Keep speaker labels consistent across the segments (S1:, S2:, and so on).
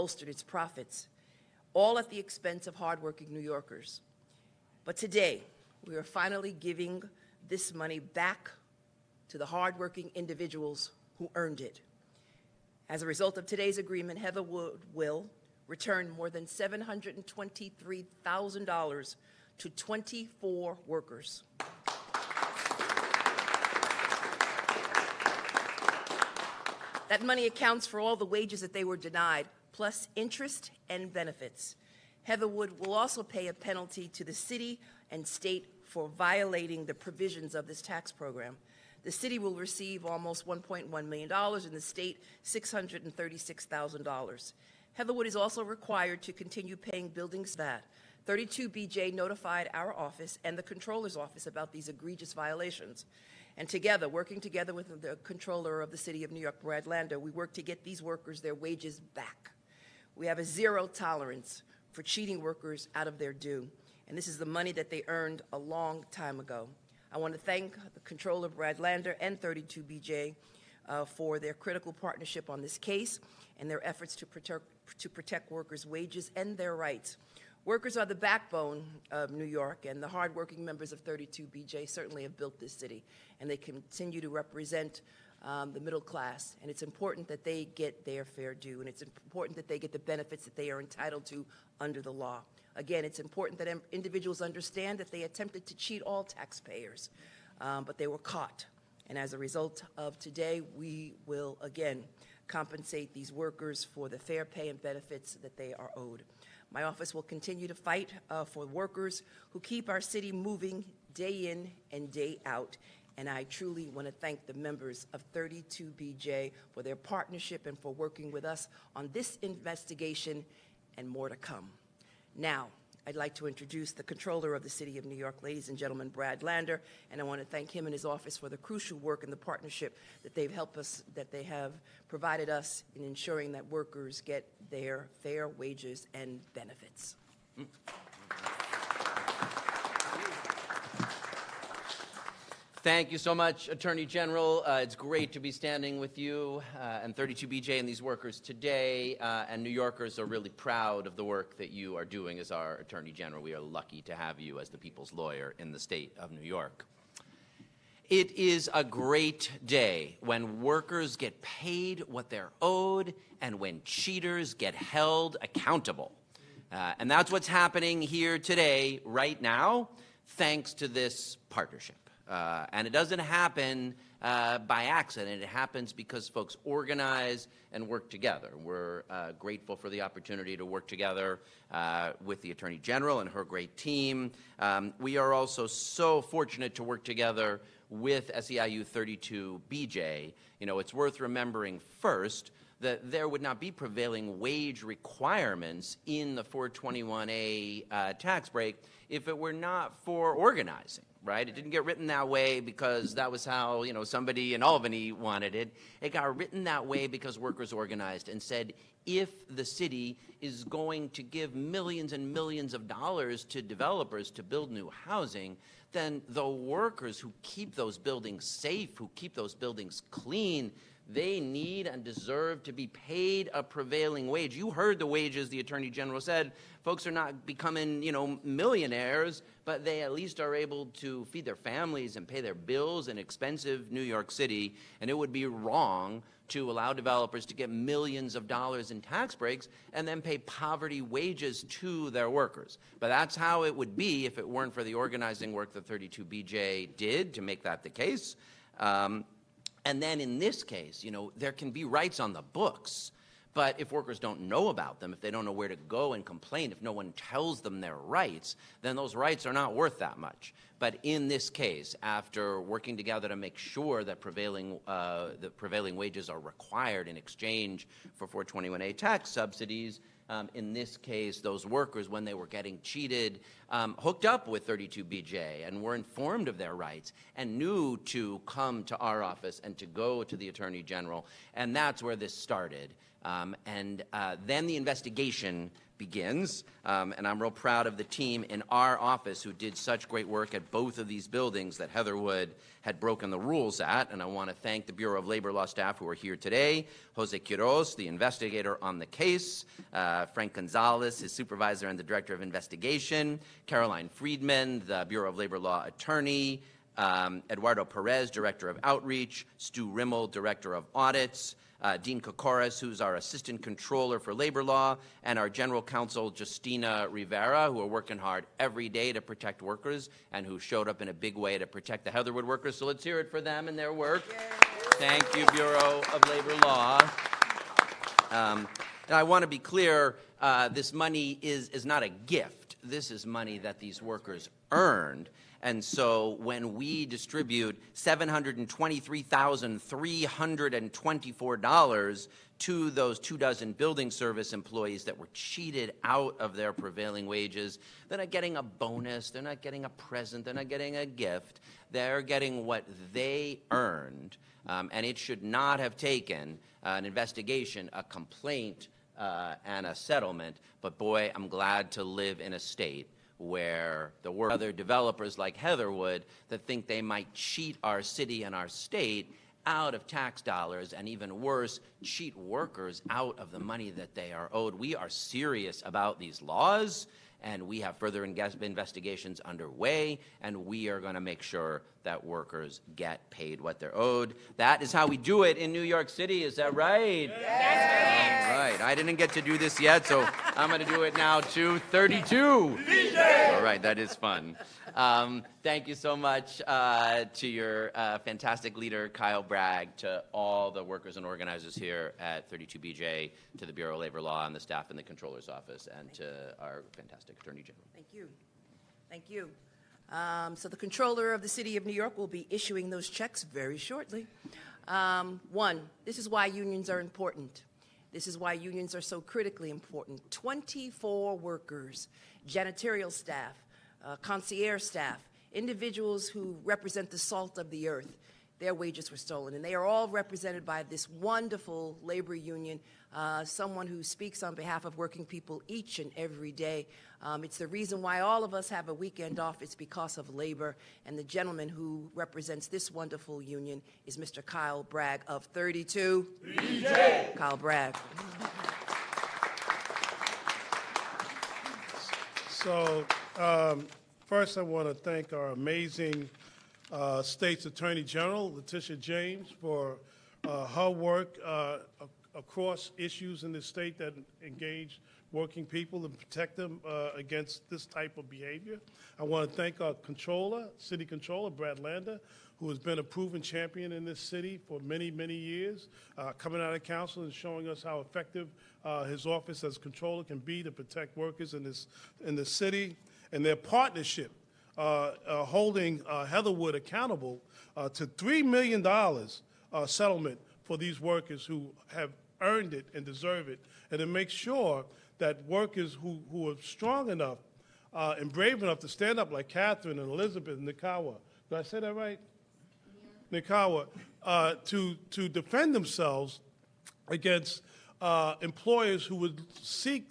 S1: bolstered its profits, all at the expense of hardworking New Yorkers. But today, we are finally giving this money back to the hardworking individuals who earned it. As a result of today's agreement, Heatherwood will return more than $723,000 to 24 workers. That money accounts for all the wages that they were denied, plus interest and benefits. Heatherwood will also pay a penalty to the city and state for violating the provisions of this tax program. The city will receive almost $1.1 million and the state $636,000. Heatherwood is also required to continue paying buildings that 32BJ notified our office and the Comptroller's office about these egregious violations. And together, working together with the Comptroller of the City of New York, Brad Lander, we work to get these workers their wages back. We have a zero tolerance for cheating workers out of their due, and this is the money that they earned a long time ago. I want to thank the Comptroller, Brad Lander, and 32BJ for their critical partnership on this case and their efforts to protect workers' wages and their rights. Workers are the backbone of New York, and the hardworking members of 32BJ certainly have built this city, and they continue to represent the middle class, and it's important that they get their fair due, and it's important that they get the benefits that they are entitled to under the law. Again, it's important that individuals understand that they attempted to cheat all taxpayers, but they were caught. And as a result of today, we will again compensate these workers for the fair pay and benefits that they are owed. My office will continue to fight for workers who keep our city moving day in and day out. And I truly want to thank the members of 32BJ for their partnership and for working with us on this investigation and more to come. Now, I'd like to introduce the Comptroller of the City of New York, ladies and gentlemen, Brad Lander, and I want to thank him and his office for the crucial work and the partnership that they've helped us, that they have provided us in ensuring that workers get their fair wages and benefits.
S2: Thank you so much, Attorney General. It's great to be standing with you and 32BJ and these workers today, and New Yorkers are really proud of the work that you are doing as our Attorney General. We are lucky to have you as the people's lawyer in the state of New York. It is a great day when workers get paid what they're owed and when cheaters get held accountable. And that's what's happening here today, right now, thanks to this partnership. And it doesn't happen by accident. It happens because folks organize and work together. We're grateful for the opportunity to work together with the Attorney General and her great team. We are also so fortunate to work together with SEIU 32BJ. You know, it's worth remembering first that there would not be prevailing wage requirements in the 421A tax break if it were not for organizing. Right? It didn't get written that way because that was how, somebody in Albany wanted it. It got written that way because workers organized and said, if the city is going to give millions and millions of dollars to developers to build new housing, then the workers who keep those buildings safe, who keep those buildings clean, they need and deserve to be paid a prevailing wage. You heard the wages the Attorney General said. Folks are not becoming, millionaires, but they at least are able to feed their families and pay their bills in expensive New York City. And it would be wrong to allow developers to get millions of dollars in tax breaks and then pay poverty wages to their workers. But that's how it would be if it weren't for the organizing work that 32BJ did to make that the case. And then in this case, there can be rights on the books, but if workers don't know about them, if they don't know where to go and complain, if no one tells them their rights, then those rights are not worth that much. But in this case, after working together to make sure that prevailing wages are required in exchange for 421A tax subsidies, in this case, those workers, when they were getting cheated, hooked up with 32BJ and were informed of their rights and knew to come to our office and to go to the Attorney General. And that's where this started. Then the investigation begins. And I'm real proud of the team in our office who did such great work at both of these buildings that Heatherwood had broken the rules at. And I want to thank the Bureau of Labor Law staff who are here today, Jose Quiroz, the investigator on the case, Frank Gonzalez, his supervisor and the director of investigation, Caroline Friedman, the Bureau of Labor Law attorney, Eduardo Perez, director of outreach, Stu Rimmel, director of audits, Dean Kokoris, who's our assistant controller for labor law, and our general counsel, Justina Rivera, who are working hard every day to protect workers and who showed up in a big way to protect the Heatherwood workers. So let's hear it for them and their work. Yay. Thank you, Bureau of Labor Law. And I want to be clear, this money is not a gift. This is money that these workers earned. And so when we distribute $723,324 to those 24 building service employees that were cheated out of their prevailing wages, they're not getting a bonus, they're not getting a present, they're not getting a gift. They're getting what they earned. And it should not have taken an investigation, a complaint, and a settlement. But boy, I'm glad to live in a state where there were other developers like Heatherwood that think they might cheat our city and our state out of tax dollars, and even worse, cheat workers out of the money that they are owed. We are serious about these laws, and we have further investigations underway, and we are going to make sure that workers get paid what they're owed. That is how we do it in New York City. Is that right? Yes. All right. I didn't get to do this yet, so I'm going to do it now too. 32. All right. That is fun. Thank you so much to your fantastic leader, Kyle Bragg, to all the workers and organizers here at 32BJ, to the Bureau of Labor Law and the staff in the Controller's Office, and to our fantastic Attorney General.
S1: Thank you. Thank you. So the Controller of the City of New York will be issuing those checks very shortly. One, this is why unions are important. This is why unions are so critically important. 24 workers, janitorial staff, concierge staff, individuals who represent the salt of the earth, their wages were stolen. And they are all represented by this wonderful labor union, someone who speaks on behalf of working people each and every day. It's the reason why all of us have a weekend off. It's because of labor. And the gentleman who represents this wonderful union is Mr. Kyle Bragg of 32. BJ. Kyle Bragg.
S3: So, first I want to thank our amazing State's Attorney General, Letitia James, for her work across issues in the state that engage working people and protect them against this type of behavior. I want to thank our controller, City Controller, Brad Lander, who has been a proven champion in this city for many, many years, coming out of council and showing us how effective his office as controller can be to protect workers in the city, and their partnership holding Heatherwood accountable to $3 million settlement for these workers who have earned it and deserve it, and to make sure that workers who are strong enough and brave enough to stand up, like Catherine and Elizabeth and Nikawa, did I say that right? Yeah. Nikawa, to defend themselves against employers who would seek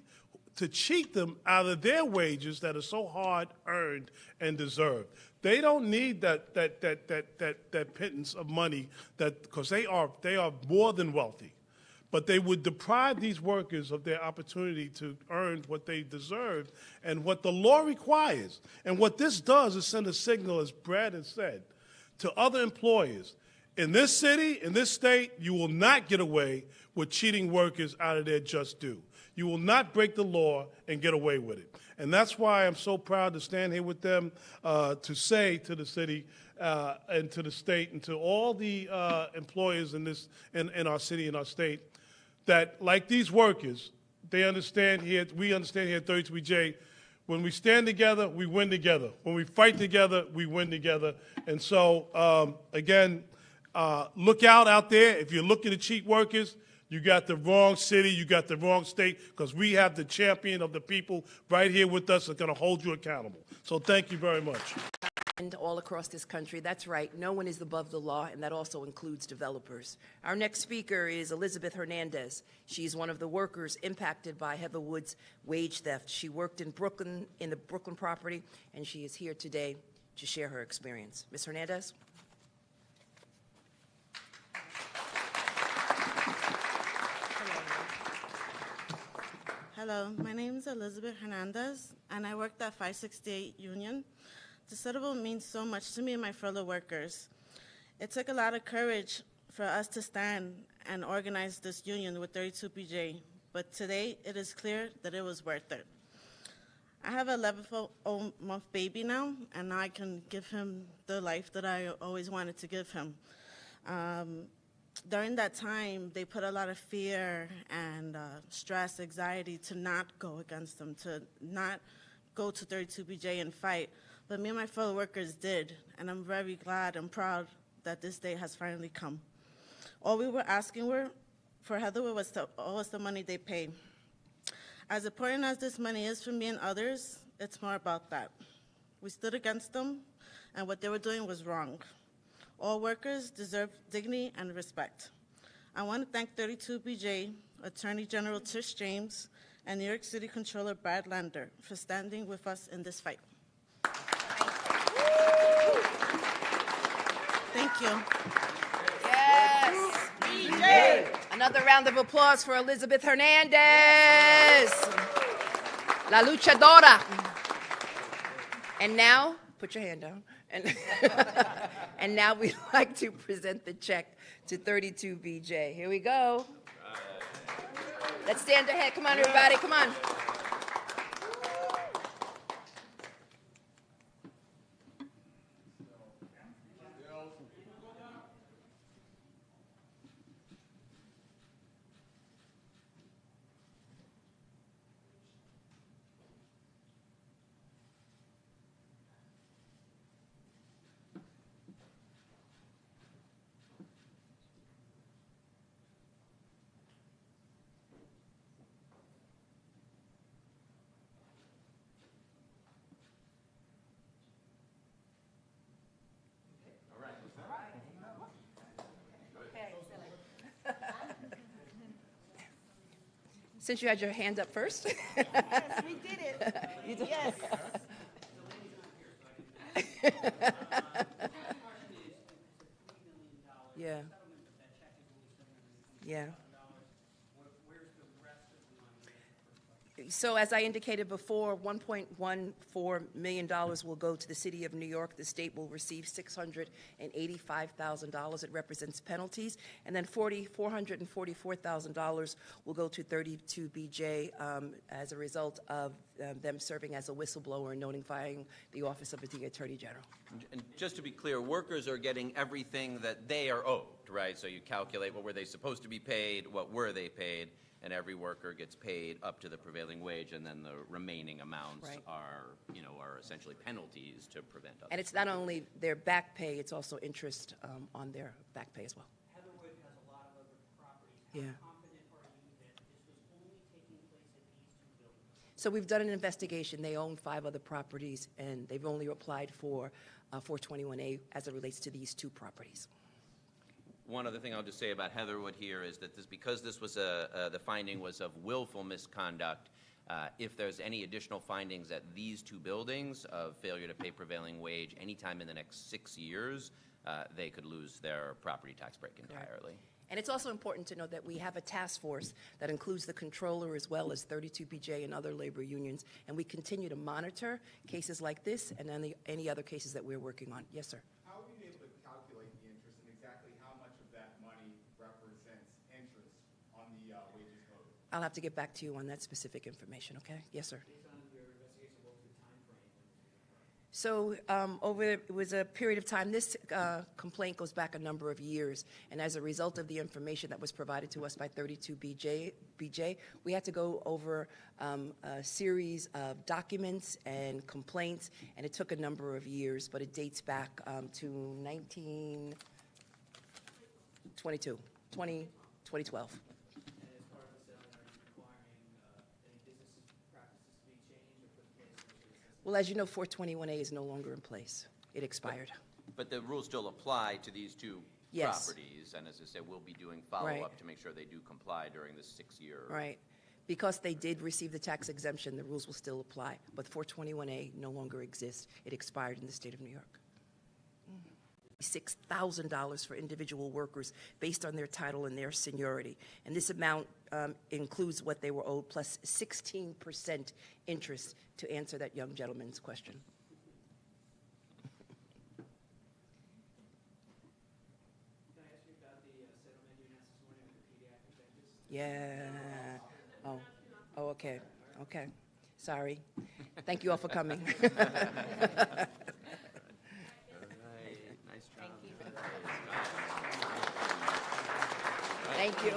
S3: to cheat them out of their wages that are so hard earned and deserved. They don't need that pittance of money because they are more than wealthy. But they would deprive these workers of their opportunity to earn what they deserve and what the law requires. And what this does is send a signal, as Brad has said, to other employers. In this city, in this state, you will not get away with cheating workers out of their just due. You will not break the law and get away with it. And that's why I'm so proud to stand here with them to say to the city and to the state and to all the employers in our city and our state that, like these workers, they understand here, we understand here at 32BJ, when we stand together, we win together. When we fight together, we win together. And so, again, look out there. If you're looking to cheat workers, you got the wrong city, you got the wrong state, because we have the champion of the people right here with us that's going to hold you accountable. So thank you very much.
S1: and all across this country. That's right, no one is above the law, and that also includes developers. Our next speaker is Elizabeth Hernandez. She's one of the workers impacted by Heather Wood's wage theft. She worked in Brooklyn, in the Brooklyn property, and she is here today to share her experience. Ms. Hernandez?
S4: Hello, my name is Elizabeth Hernandez, and I worked at 568 Union. The settlement means so much to me and my fellow workers. It took a lot of courage for us to stand and organize this union with 32BJ, but today it is clear that it was worth it. I have an 11-month baby now, and now I can give him the life that I always wanted to give him. During that time, they put a lot of fear and stress, anxiety to not go against them, to not go to 32BJ and fight. But me and my fellow workers did, and I'm very glad and proud that this day has finally come. All we were asking for Heatherwood was to owe us the money they pay. As important as this money is for me and others, it's more about that. We stood against them, and what they were doing was wrong. All workers deserve dignity and respect. I want to thank 32BJ, Attorney General Tish James, and New York City Controller Brad Lander for standing with us in this fight. Thank you.
S1: Yes! BJ! Another round of applause for Elizabeth Hernandez, La Luchadora. And now, put your hand down. And now we'd like to present the check to 32BJ. Here we go. Let's stand ahead. Come on, everybody. Come on. Since you had your hand up first.
S5: Yes, we did it.
S1: You did.
S5: Yes.
S1: Yeah. Yeah. So as I indicated before, $1.14 million will go to the city of New York. The state will receive $685,000. It represents penalties. And then $444,000 will go to 32BJ as a result of them serving as a whistleblower and notifying the Office of the Attorney General.
S2: And just to be clear, workers are getting everything that they are owed, right? So you calculate what were they supposed to be paid, what were they paid, and every worker gets paid up to the prevailing wage, and then the remaining amounts
S1: Right.
S2: are essentially penalties to prevent others.
S1: And it's not only their back pay, it's also interest on their back pay as well.
S6: Heatherwood has a lot of other properties.
S1: Yeah.
S6: How confident are you that this was only taking place at these two buildings?
S1: So we've done an investigation. They own 5 other properties, and they've only applied for 421A as it relates to these 2 properties.
S2: One other thing I'll just say about Heatherwood here is that because this was the finding was of willful misconduct, if there's any additional findings at these 2 buildings of failure to pay prevailing wage anytime in the next 6 years, they could lose their property tax break entirely.
S1: And it's also important to know that we have a task force that includes the controller as well as 32BJ and other labor unions, and we continue to monitor cases like this and any other cases that we're working on. Yes, sir.
S7: How have you been able to calculate the interest and exactly how much of that money represents interest on the wages owed?
S1: I'll have to get back to you on that specific information, okay? Yes, sir.
S6: Based on your investigation, what was the time frame?
S1: So it was a period of time. This complaint goes back a number of years, and as a result of the information that was provided to us by 32BJ, we had to go over a series of documents and complaints, and it took a number of years, but it dates back to 2012.
S6: And as part of the settlement, are you requiring any business practices to be changed or put in place?
S1: Well, as you know, 421A is no longer in place. It expired.
S2: But the rules still apply to these two
S1: Yes.
S2: properties, and as I said, we'll be doing
S1: Right.
S2: follow-up to make sure they do comply during this 6-year.
S1: Right. Because they did receive the tax exemption, the rules will still apply. But 421A no longer exists. It expired in the state of New York. $6,000 for individual workers based on their title and their seniority. And this amount includes what they were owed plus 16% interest, to answer that young gentleman's question.
S6: Can I ask you about the settlement you announced this morning with the pediatric dentist?
S1: Yeah. Oh, okay. Okay. Sorry. Thank you all for coming.
S2: All right. Nice job.
S1: Thank you.